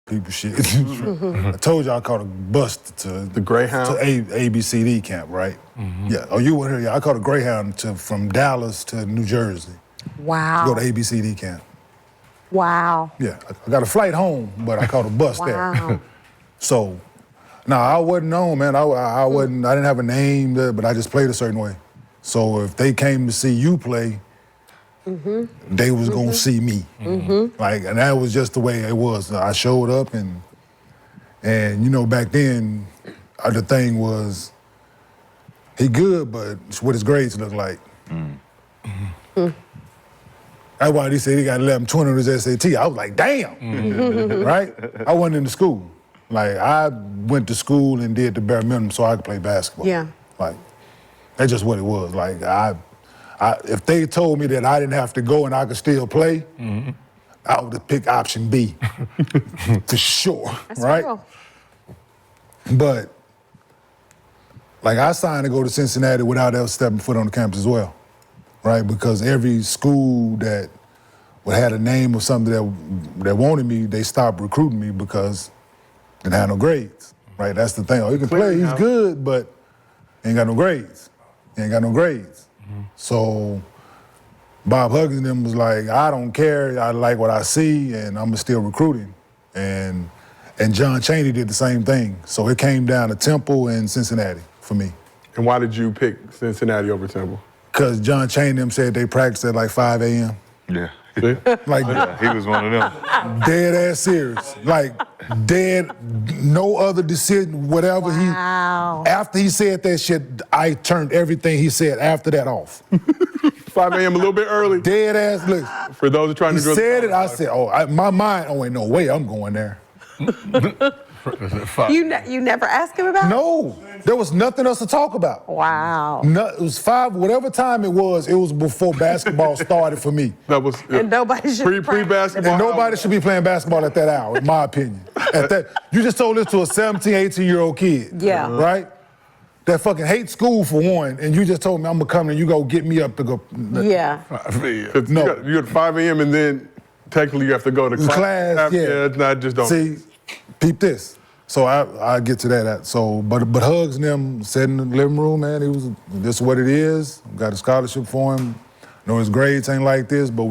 people shit. I told you I caught a bus to the Greyhound to ABCD camp, right? Yeah. Oh, you were here? Yeah. I caught a Greyhound from Dallas to New Jersey. Wow. To go to ABCD camp. Wow. Yeah. I got a flight home, but I caught a bus there. So, no, I wasn't known, man. I wasn't. I didn't have a name, but I just played a certain way. So if they came to see you play, they was gonna see me. Like, and that was just the way it was. I showed up, and you know, back then, the thing was, he good, but what his grades look like. That's why they said he got 1120 on his SAT. I was like, damn, right? I wasn't in the school. Like, I went to school and did the bare minimum so I could play basketball. Yeah. Like, that's just what it was. Like, if they told me that I didn't have to go and I could still play, I would have picked option B, for sure, That's right? real. But, like, I signed to go to Cincinnati without ever stepping foot on the campus as well, right? Because every school that had a name or something that wanted me, they stopped recruiting me because they didn't have no grades, right? That's the thing. Oh, he can play, he's good, but he ain't got no grades. He ain't got no grades. So Bob Huggins and them was like, I don't care, I like what I see, and I'm still recruiting. And John Chaney did the same thing. So it came down to Temple and Cincinnati for me. And why did you pick Cincinnati over Temple? Because John Chaney and them said they practiced at like 5 a.m. Yeah. Like, He was one of them. dead ass serious. Like, dead, no other decision, whatever Wow. after he said that shit, I turned everything he said after that off. 5 a.m. a little bit early. Dead ass, look. For those who are trying He to drill. said it, I said, my mind, ain't no way I'm going there. You never asked him about it? No, there was nothing else to talk about. Wow. No, it was 5, whatever time it was before basketball started for me. That was And nobody should pre-basketball. And nobody should be playing basketball at that hour, in my opinion. You just told this to a 17, 18-year-old kid. Yeah. Right? That fucking hate school for one, and you just told me I'm gonna come and you go get me up to go. Yeah. No. You got 5 a.m. and then technically you have to go to class. Yeah. It's not just don't. See, peep this. So I get to that. So, but Hugs and them sat in the living room, man. This is what it is. Got a scholarship for him. Know his grades ain't like this, but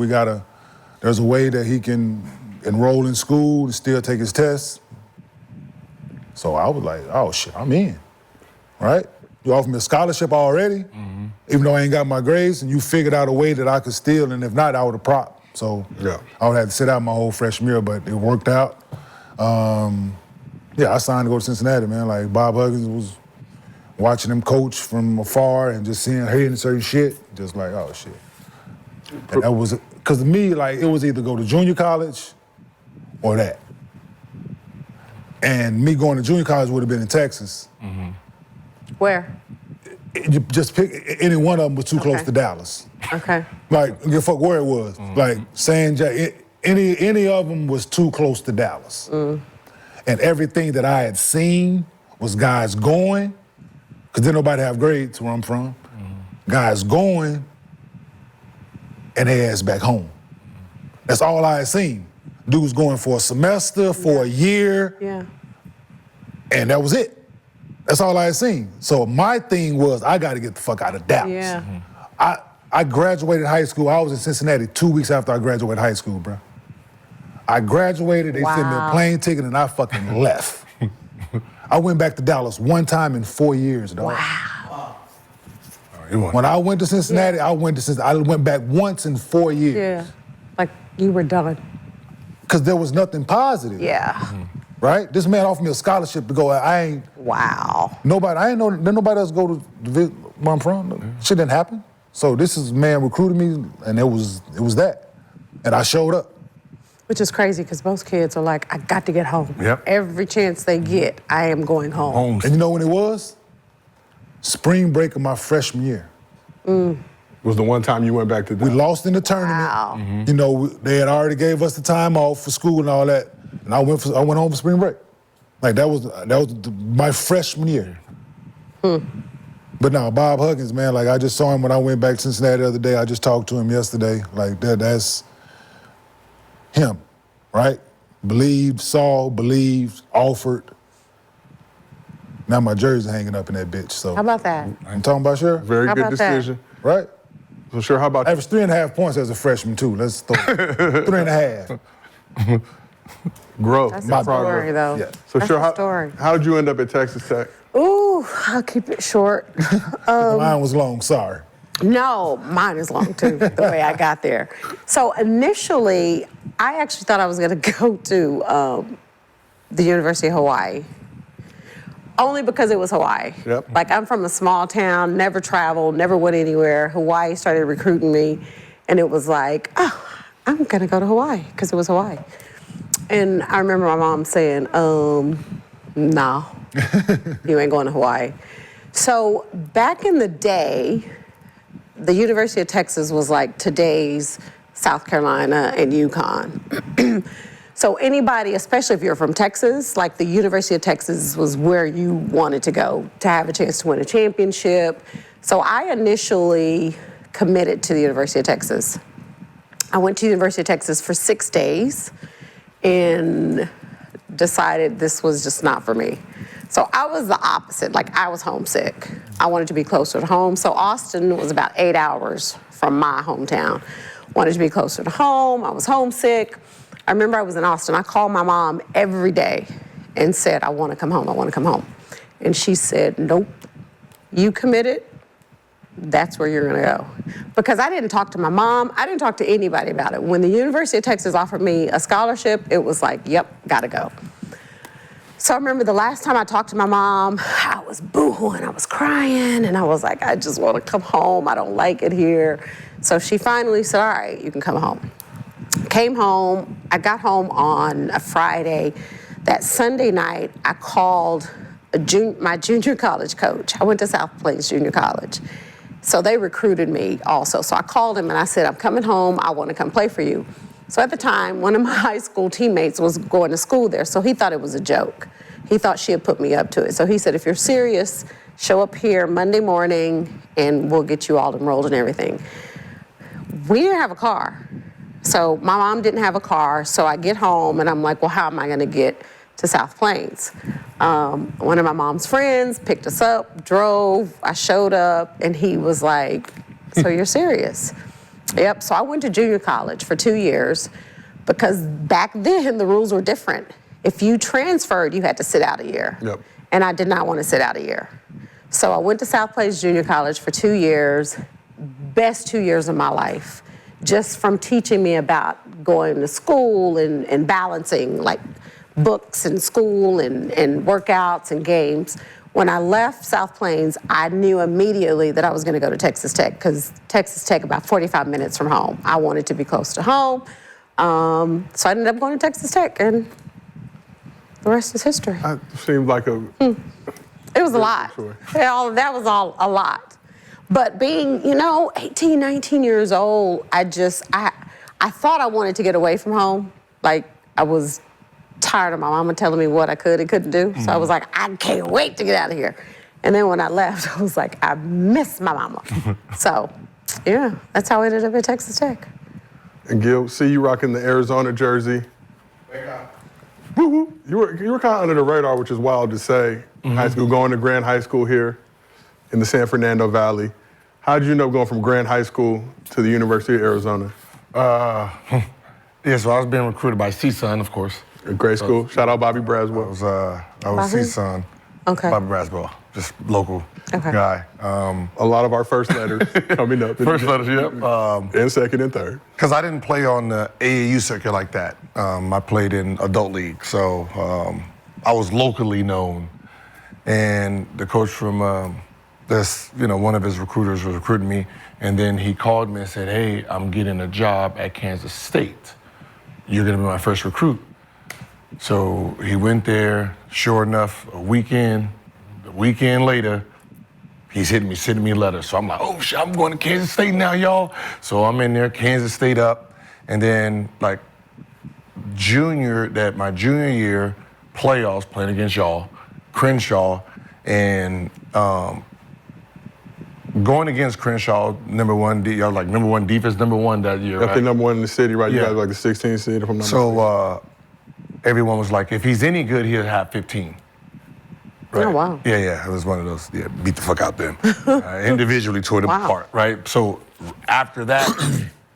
there's a way that he can enroll in school and still take his tests. So I was like, oh shit, I'm in, right? You offered me a scholarship already, even though I ain't got my grades, and you figured out a way that I could steal, and if not, I would have propped. So I would have to sit out my whole freshman year, but it worked out. Yeah, I signed to go to Cincinnati, man. Like, Bob Huggins was watching him coach from afar and just hearing certain shit, just like, oh, shit. And that was, because to me, like, it was either go to junior college or that. And me going to junior college would have been in Texas. Where? You just pick, any one of them was too close to Dallas. Okay. Like, give a fuck where it was. Like, San Jac, any of them was too close to Dallas. And everything that I had seen was guys going, because didn't nobody have grades where I'm from. Guys going, and they ass back home. That's all I had seen. Dudes going for a semester, for a year, and that was it. That's all I had seen. So my thing was, I got to get the fuck out of Dallas. Yeah. I graduated high school. I was in Cincinnati 2 weeks after I graduated high school, bro. I graduated, they sent me a plane ticket, and I fucking left. I went back to Dallas one time in 4 years, dog. Wow. When I went to Cincinnati, I went back once in 4 years. Yeah. Like, you were done. Because there was nothing positive. Yeah. Right? This man offered me a scholarship to go. Wow. I ain't know, didn't nobody else go to where I'm from. Shit didn't happen. So this is man recruited me, and it was that. And I showed up. Which is crazy, because most kids are like, I got to get home. Yep. Every chance they get, I am going home. And you know when it was? Spring break of my freshman year. Was the one time you went back to Dallas? We lost in the tournament. Wow. You know, they had already gave us the time off for school and all that. And I went home for spring break. Like, that was my freshman year. But now, Bob Huggins, man, like, I just saw him when I went back to Cincinnati the other day. I just talked to him yesterday. Like, that's him, right? believed, saw, believed, offered. Now my jersey hanging up in that bitch. So How about that? I'm talking about sure, Very How good about that? decision. right? So sure, how about I averaged 3.5 points as a freshman too. Let's throw 3.5. growth? That's My a story, though. Yeah. So That's sure, a story. how did you end up at Texas Tech? Ooh, I'll keep it short. Mine was long. Sorry. No, mine is long too, the way I got there. So initially, I actually thought I was going to go to the University of Hawaii. Only because it was Hawaii. Yep. Like, I'm from a small town, never traveled, never went anywhere. Hawaii started recruiting me, and it was like, oh, I'm going to go to Hawaii because it was Hawaii. And I remember my mom saying, no, you ain't going to Hawaii. So back in the day, the University of Texas was like today's South Carolina and UConn. So anybody, especially if you're from Texas, like the University of Texas was where you wanted to go to have a chance to win a championship. So I initially committed to the University of Texas. I went to the University of Texas for 6 days and decided this was just not for me. So I was the opposite, like I was homesick. I wanted to be closer to home. So Austin was about 8 hours from my hometown. Wanted to be closer to home, I was homesick. I remember I was in Austin, I called my mom every day and said, I wanna come home, I wanna come home. And she said, nope, you committed, that's where you're gonna go. Because I didn't talk to my mom, I didn't talk to anybody about it. When the University of Texas offered me a scholarship, it was like, yep, gotta go. So I remember the last time I talked to my mom, I was boohooing, I was crying, and I was like, I just wanna come home, I don't like it here. So she finally said, all right, you can come home. Came home, I got home on a Friday. That Sunday night, I called my junior college coach. I went to South Plains Junior College. So they recruited me also. So I called him and I said, I'm coming home, I wanna come play for you. So at the time, one of my high school teammates was going to school there, so he thought it was a joke. He thought she had put me up to it. So he said, if you're serious, show up here Monday morning and we'll get you all enrolled and everything. We didn't have a car. So my mom didn't have a car, so I get home and I'm like, well, how am I gonna get to South Plains? One of my mom's friends picked us up, drove, I showed up, and he was like, so you're serious? Yep, so I went to junior college for 2 years because back then the rules were different. If you transferred, you had to sit out a year. Yep. And I did not want to sit out a year. So I went to South Plains Junior College for 2 years, best 2 years of my life, just from teaching me about going to school and balancing like books and school and workouts and games. When I left South Plains, I knew immediately that I was gonna go to Texas Tech because Texas Tech about 45 minutes from home. I wanted to be close to home. So I ended up going to Texas Tech and the rest is history. That seemed like a It was a lot. Sure. That was all a lot. But being, 18, 19 years old, I thought I wanted to get away from home. Like I was tired of my mama telling me what I could and couldn't do. So I was like, I can't wait to get out of here. And then when I left, I was like, I miss my mama. So, yeah, that's how I ended up at Texas Tech. And Gil, see you rocking the Arizona jersey. Woo-hoo. You were kind of under the radar, which is wild to say. High school, going to Grand High School here in the San Fernando Valley. How did you end up going from Grand High School to the University of Arizona? Yeah, so I was being recruited by CSUN, of course. A great school. Shout out Bobby Braswell. I was Bobby? CSUN. Okay. Bobby Braswell, just local Okay. guy. A lot of our first letters coming up. First letters, yep. And second and third. Because I didn't play on the AAU circuit like that. I played in adult league, so I was locally known. And the coach from one of his recruiters was recruiting me, and then he called me and said, hey, I'm getting a job at Kansas State. You're gonna be my first recruit. So he went there, sure enough, a weekend later, he's sending me letters. So I'm like, oh shit, I'm going to Kansas State now, y'all. So I'm in there, Kansas State up. And then like my junior year, playoffs playing against y'all, Crenshaw, and going against Crenshaw, number one defense, number one that year. I think Right? number one in the city, right? You Yeah. guys were like the 16th seed, if I'm not mistaken. So everyone was like, if he's any good, he'll have 15. Oh, wow. Yeah, it was one of those, beat the fuck out them. Individually tore them Wow. apart, right? So after that,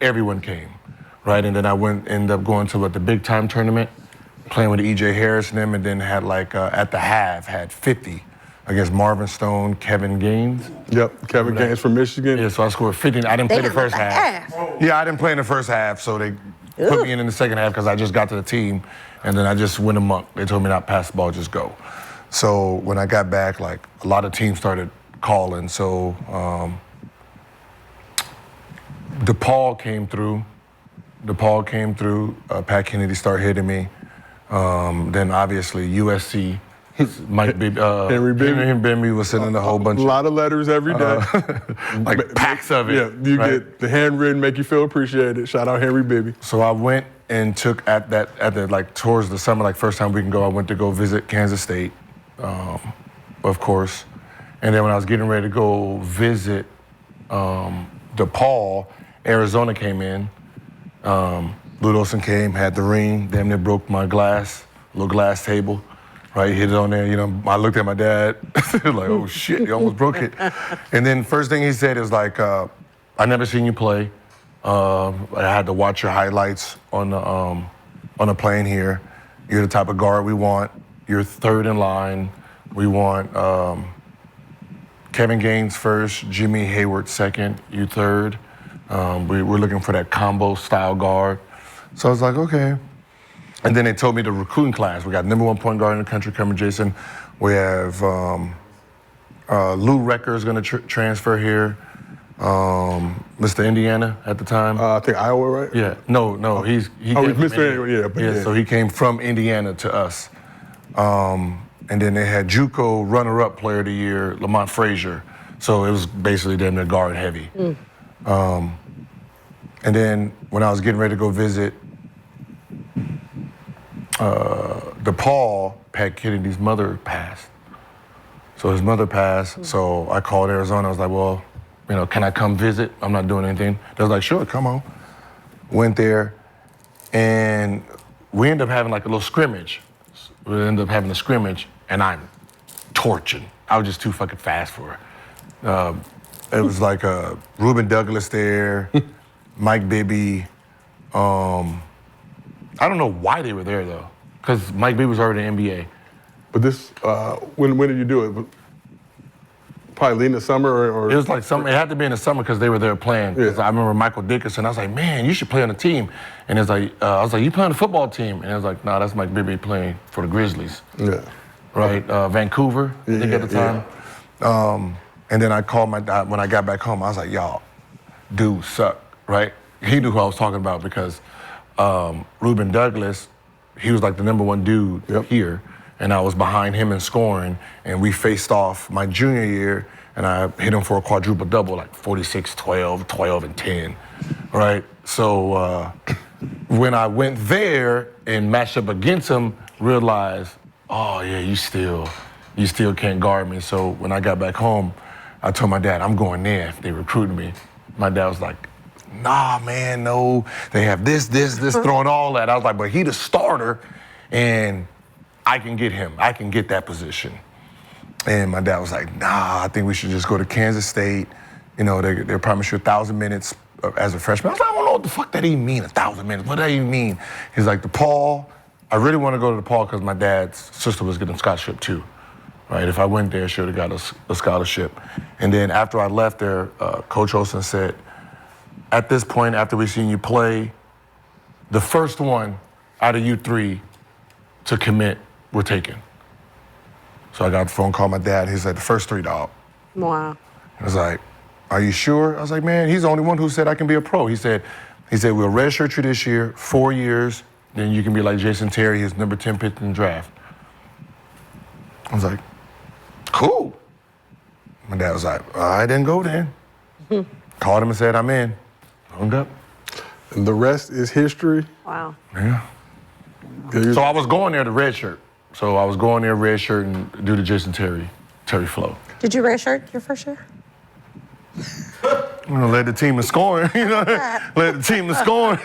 everyone came, right? And then I ended up going to the big time tournament, playing with E.J. Harris and them, and then had at the half, had 50 against Marvin Stone, Kevin Gaines. Yep, Kevin Gaines from Michigan. Yeah, so I scored 50. I didn't play the Damn, first at the half. half. Yeah, I didn't play in the first half, so they put me in the second half because I just got to the team, and then I just went amok. They told me not to pass the ball, just go. So when I got back, a lot of teams started calling. So DePaul came through. Pat Kennedy started hitting me. Then obviously USC. Mike Bibby, Henry Bibby. Henry Bibby was sending a whole bunch A lot of letters every day. like packs of it. Yeah, you right? get the handwritten, make you feel appreciated. Shout out Henry Bibby. So I went and took towards the summer, first time we can go, I went to go visit Kansas State, of course. And then when I was getting ready to go visit DePaul, Arizona came in. Lute Olson came, had the ring, damn near broke my little glass table. Right, hit it on there. I looked at my dad, like, oh shit, you almost broke it. And then first thing he said is I never seen you play. I had to watch your highlights on the plane here. You're the type of guard we want. You're third in line. We want Kevin Gaines first, Jimmy Hayward second, you third. We're looking for that combo style guard. So I was like, okay. And then they told me the recruiting class. We got #1 point guard in the country coming, Jason. We have Lou Recker is going to transfer here. Mr. Indiana at the time. I think Iowa, right? Yeah. No. He Oh, came from Mr. Indiana. Indiana, yeah. Yeah. So he came from Indiana to us. And then they had JUCO runner-up player of the year, Lamont Frazier. So it was basically them that guard heavy. And then when I was getting ready to go visit DePaul, Pat Kennedy's mother passed. So his mother passed, so I called Arizona. I was like, well, can I come visit? I'm not doing anything. They was like, sure, come on. Went there, and we ended up having a little scrimmage. We ended up having a scrimmage, and I'm torching. I was just too fucking fast for her. It was Ruben Douglas there, Mike Bibby. I don't know why they were there though, because Mike Bibby was already in the NBA. But this, when did you do it? Probably late in the summer or? It was it had to be in the summer because they were there playing. 'Cause Yeah. I remember Michael Dickerson. I was like, man, you should play on the team. And it's I was like, you play on the football team? And it was like, nah, that's Mike Bibby playing for the Grizzlies. Yeah. Right? Vancouver, I think at the time. And then I called my dad when I got back home. I was like, y'all, dude suck, right? He knew who I was talking about because Ruben Douglas, he was the #1 dude here, and I was behind him in scoring, and we faced off my junior year, and I hit him for a quadruple double, 46, 12, 12, and 10, right? So when I went there and matched up against him, realized, oh yeah, you still can't guard me. So when I got back home, I told my dad, I'm going there if they recruited me. My dad was like, nah, man, no. They have this, throwing all that. I was like, but he the starter, and I can get him. I can get that position. And my dad was like, nah, I think we should just go to Kansas State. They promise you 1,000 minutes as a freshman. I was like, I don't know what the fuck that even mean, 1,000 minutes. What does that even mean? He's like, DePaul, I really want to go to DePaul because my dad's sister was getting a scholarship too. Right, if I went there, she would have got a scholarship. And then after I left there, Coach Olson said, at this point, after we've seen you play, the first one out of you three to commit, we're taking. So I got the phone call my dad. He said, the first 3, dog. Wow. I was like, are you sure? I was like, man, he's the only one who said I can be a pro. He said, we'll redshirt you this year, 4 years, then you can be like Jason Terry, his #10 pick in the draft. I was like, cool. My dad was like, I didn't go then. Called him and said, I'm in. Hung up. And the rest is history. Wow. Yeah. So I was going there to redshirt. So I was going there redshirt and do the Jason Terry flow. Did you redshirt your first year? I'm gonna let the team in scoring, led the team in scoring.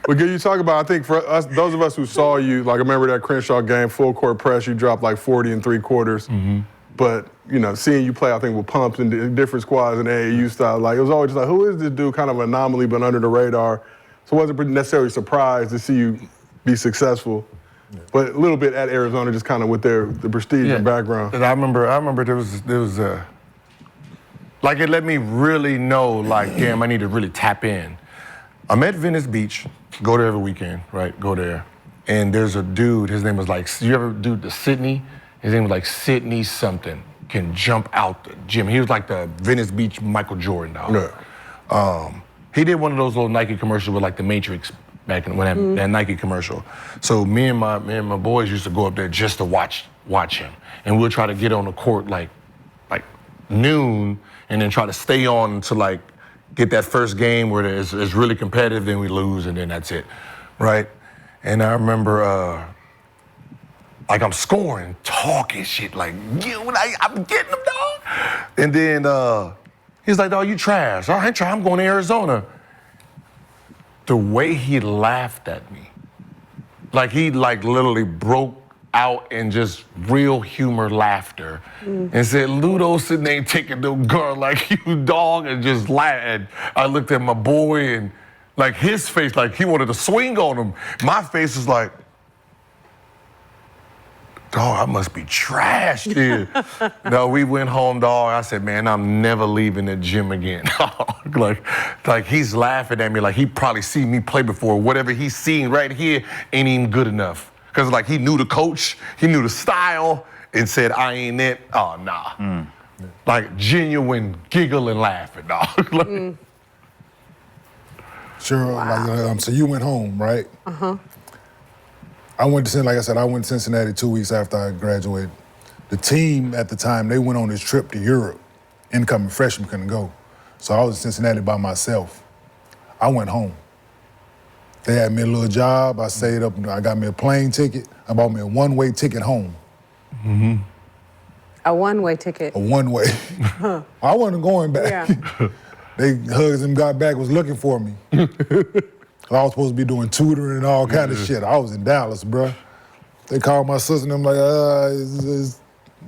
But can you talk about, I think for us, those of us who saw you, like I remember that Crenshaw game, full court press, you dropped like 40 in 3/4. But, you know, seeing you play, I think, with Pumps and different squads in AAU style, like it was always just like, who is this dude? Kind of an anomaly, but under the radar. So I wasn't necessarily surprised to see you be successful. But a little bit at Arizona, just kind of with the prestige and background. And I remember there was like it let me really know, like, damn, I need to really tap in. I'm at Venice Beach, go there every weekend, right? Go there. And there's a dude, his name was like, you ever do the Sydney? His name was like Sydney something, can jump out the gym. He was like the Venice Beach Michael Jordan, dog. Yeah. He did one of those little Nike commercials with like the Matrix back when that Nike commercial. So me and my boys used to go up there just to watch him, and we'll try to get on the court like noon, and then try to stay on to like get that first game where it's really competitive, then we lose, and then that's it, right? And I remember like I'm scoring, talking shit like, I'm getting them, dog. And then he's like, dog, you trash. I ain't trash, I'm going to Arizona. The way he laughed at me, like he like literally broke out in just real humor laughter and said, Ludo sitting there taking no guard like you, dog, and just laughed. And I looked at my boy and like his face, like he wanted to swing on him. My face was like, dog, I must be trash, dude. No, we went home, dog. I said, man, I'm never leaving the gym again. like he's laughing at me like he probably seen me play before. Whatever he's seen right here ain't even good enough. Because like he knew the coach, he knew the style, and said, I ain't it. Oh, nah. Like genuine giggle and laughing, dog. Sure. Like, so you went home, right? I went to, like I said, I went to Cincinnati 2 weeks after I graduated. The team at the time, they went on this trip to Europe. Incoming freshmen couldn't go. So I was in Cincinnati by myself. I went home. They had me a little job. I saved up. I got me a plane ticket. I bought me a one-way ticket home. A one-way ticket. A one-way. I wasn't going back. Yeah. They hugs and got back, was looking for me. I was supposed to be doing tutoring and all kind of shit. I was in Dallas, bro. They called my sister and I'm like,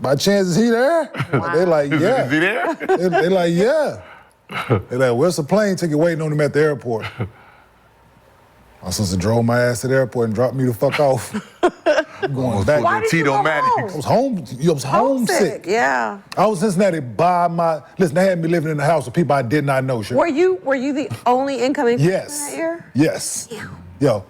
by chance is he there? Wow. They like, yeah. Is he there? They like, yeah. They like, where's the plane ticket waiting on him at the airport? My sister drove my ass to the airport and dropped me the fuck off. I'm going back. Why did you Tito go Maddox. I was home. I was homesick. Yeah. I was in Cincinnati by my. Listen, they had me living in the house with people I did not know. Sure. Were you the only incoming Yes. that year? Yes. Yo,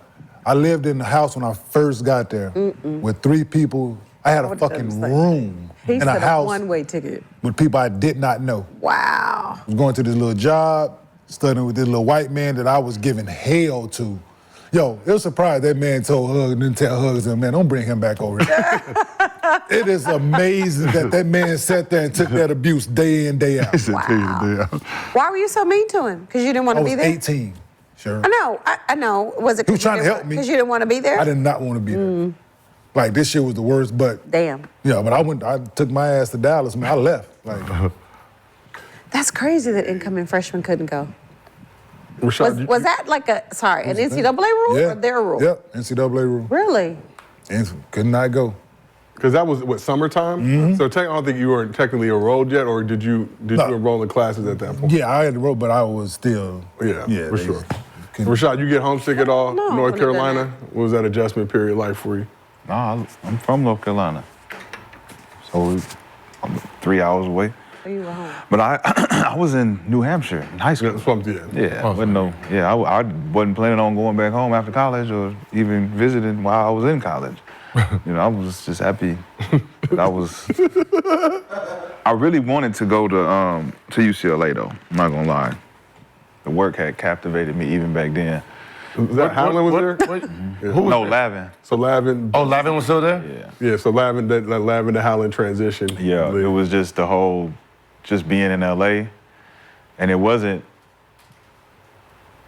I lived in the house when I first got there with 3 people. I had a What fucking does that say? room He in said a house one-way ticket. with people I did not know. Wow. I was going to this little job, studying with this little white man that I was giving hell to. Yo, it was surprised that man told Hugs, didn't tell Hugs, man, don't bring him back over here. It is amazing that man sat there and took that abuse day in, day out. Wow. Why were you so mean to him? Because you didn't want I to was be there? 18, sure. I know. Was it He was trying to help me. because you didn't want to be there? I did not want to be there. Like, this shit was the worst, but Damn. yeah, but I took my ass to Dallas, man. I left. Like, That's crazy that incoming freshmen couldn't go. Rashad, Was that like an NCAA rule or their rule? Yep, NCAA rule. Really? And could not go. because that was what, summertime? So I don't think you were technically enrolled yet, or did you enroll in classes at that point? Yeah, I had to roll, but I was still. Yeah, for they sure. couldn't- Rashad, you get homesick at all? No, I North wouldn't have done Carolina? What was that adjustment period like for you? No, I'm from North Carolina. So I'm 3 hours away. Or you were home? But I was in New Hampshire in high school. That's what I'm Yeah, I wasn't planning on going back home after college or even visiting while I was in college. I was just happy. I really wanted to go to UCLA though. I'm not gonna lie. The work had captivated me even back then. Was that Howland was there? Who was there? Lavin. So Lavin. Oh, Lavin was still there? Yeah. Yeah, so Lavin to Howland transition. Yeah, it was just the whole, just being in LA, and it wasn't.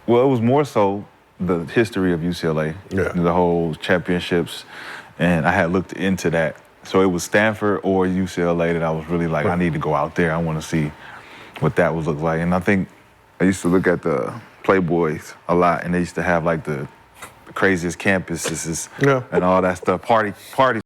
Well, it was more so the history of UCLA, the whole championships, and I had looked into that. So it was Stanford or UCLA that I was really like, I need to go out there. I want to see what that would look like. And I think I used to look at the Playboys a lot, and they used to have like the craziest campuses Yeah. and all that stuff. Party